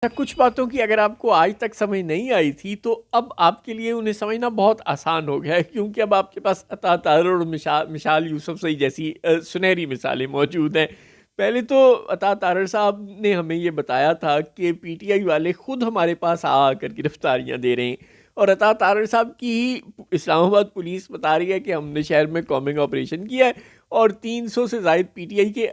کچھ باتوں کی اگر آپ کو آج تک سمجھ نہیں آئی تھی تو اب آپ کے لیے انہیں سمجھنا بہت آسان ہو گیا ہے، کیونکہ اب آپ کے پاس عطا طاہر اور مشال یوسف زئی جیسی سنہری مثالیں موجود ہیں۔ پہلے تو عطا طاہر صاحب نے ہمیں یہ بتایا تھا کہ پی ٹی آئی والے خود ہمارے پاس آ کر گرفتاریاں دے رہے ہیں، اور عطا طاہر صاحب کی ہی اسلام آباد پولیس بتا رہی ہے کہ ہم نے شہر میں کامنگ آپریشن کیا ہے اور 300 سے زائد پی ٹی آئی کے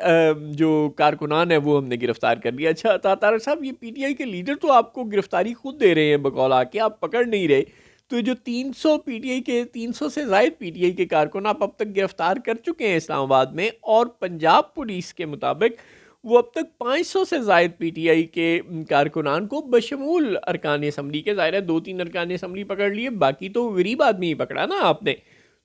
جو کارکنان ہیں وہ ہم نے گرفتار کر لیا۔ اچھا عطا طاہر صاحب، یہ پی ٹی آئی کے لیڈر تو آپ کو گرفتاری خود دے رہے ہیں بقول آ کے، آپ پکڑ نہیں رہے، تو جو 300 پی ٹی آئی کے 300 سے زائد پی ٹی آئی کے کارکن آپ اب تک گرفتار کر چکے ہیں اسلام آباد میں، اور پنجاب پولیس کے مطابق وہ اب تک 500 سے زائد پی ٹی آئی کے کارکنان کو بشمول ارکان اسمبلی کے، ظاہر ہے 2-3 ارکان اسمبلی پکڑ لیے، باقی تو غریب آدمی ہی پکڑا نا آپ نے۔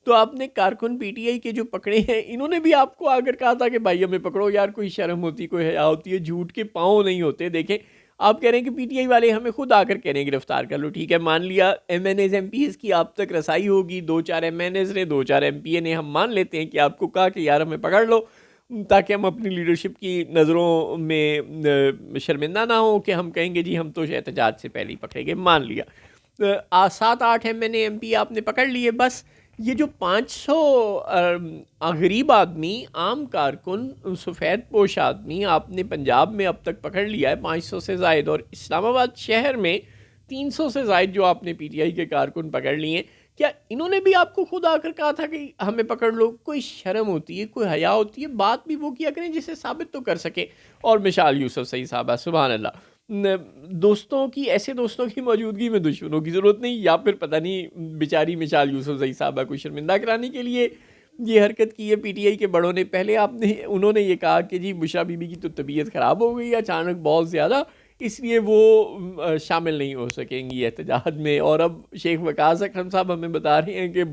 تو آپ نے کارکن پی ٹی آئی کے جو پکڑے ہیں، انہوں نے بھی آپ کو آ کر کہا تھا کہ بھائی ہمیں پکڑو یار، کوئی شرم ہوتی، کوئی حیا ہوتی ہے، جھوٹ کے پاؤں نہیں ہوتے۔ دیکھیں آپ کہہ رہے ہیں کہ پی ٹی آئی والے ہمیں خود آ کر کہہ رہے ہیں گرفتار کر لو، ٹھیک ہے مان لیا، M N is M P is کی آپ تک رسائی ہوگی، 2-4 ایم این ایز نے، 2-4 ایم پی اے نے، ہم مان لیتے ہیں کہ آپ کو کہا کہ یار ہمیں پکڑ لو تاکہ ہم اپنی لیڈرشپ کی نظروں میں شرمندہ نہ ہوں کہ ہم کہیں گے جی ہم تو احتجاج سے پہلے ہی پکڑے گے، مان لیا۔ 7-8 M N A M P آپ نے پکڑ لیے، بس یہ جو 500 غریب آدمی، عام کارکن، سفید پوش آدمی آپ نے پنجاب میں اب تک پکڑ لیا ہے 500 سے زائد، اور اسلام آباد شہر میں 300 سے زائد جو آپ نے پی ٹی آئی کے کارکن پکڑ لیے، کیا انہوں نے بھی آپ کو خود آ کر کہا تھا کہ ہمیں پکڑ لو؟ کوئی شرم ہوتی ہے، کوئی حیا ہوتی ہے، بات بھی وہ کیا کریں جسے ثابت تو کر سکے۔ اور مشال یوسف زئی صاحبہ، سبحان اللہ، دوستوں کی، ایسے دوستوں کی موجودگی میں دشمنوں کی ضرورت نہیں، یا پھر پتہ نہیں بیچاری مشال یوسف زئی صاحبہ کو شرمندہ کرانے کے لیے یہ حرکت کی ہے پی ٹی آئی کے بڑوں نے۔ پہلے انہوں نے یہ کہا کہ جی بشرا بی بی کی تو طبیعت خراب ہو گئی اچانک بہت زیادہ، اس لیے وہ شامل نہیں ہو سکیں گی احتجاج میں، اور اب شیخ وقاص اکرم صاحب ہمیں بتا رہے ہیں کہ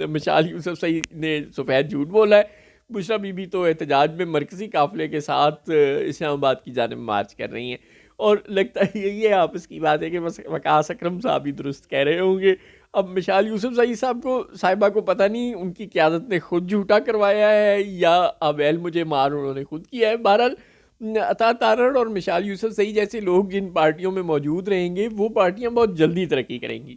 مشال یوسف زئی نے سفید جھوٹ بولا ہے، بشرا بی بی تو احتجاج میں مرکزی قافلے کے ساتھ اسلام آباد کی جانب مارچ کر رہی ہیں۔ اور لگتا ہے یہی ہے آپس کی بات ہے کہ بس وقاص اکرم صاحب ہی درست کہہ رہے ہوں گے۔ اب مشال یوسف زئی صاحبہ کو پتہ نہیں ان کی قیادت نے خود جھوٹا کروایا ہے یا اویل مجھے مار انہوں نے خود کیا ہے۔ بہرحال عطا طاہر اور مشال یوسف زئی جیسے لوگ جن پارٹیوں میں موجود رہیں گے وہ پارٹیاں بہت جلدی ترقی کریں گی۔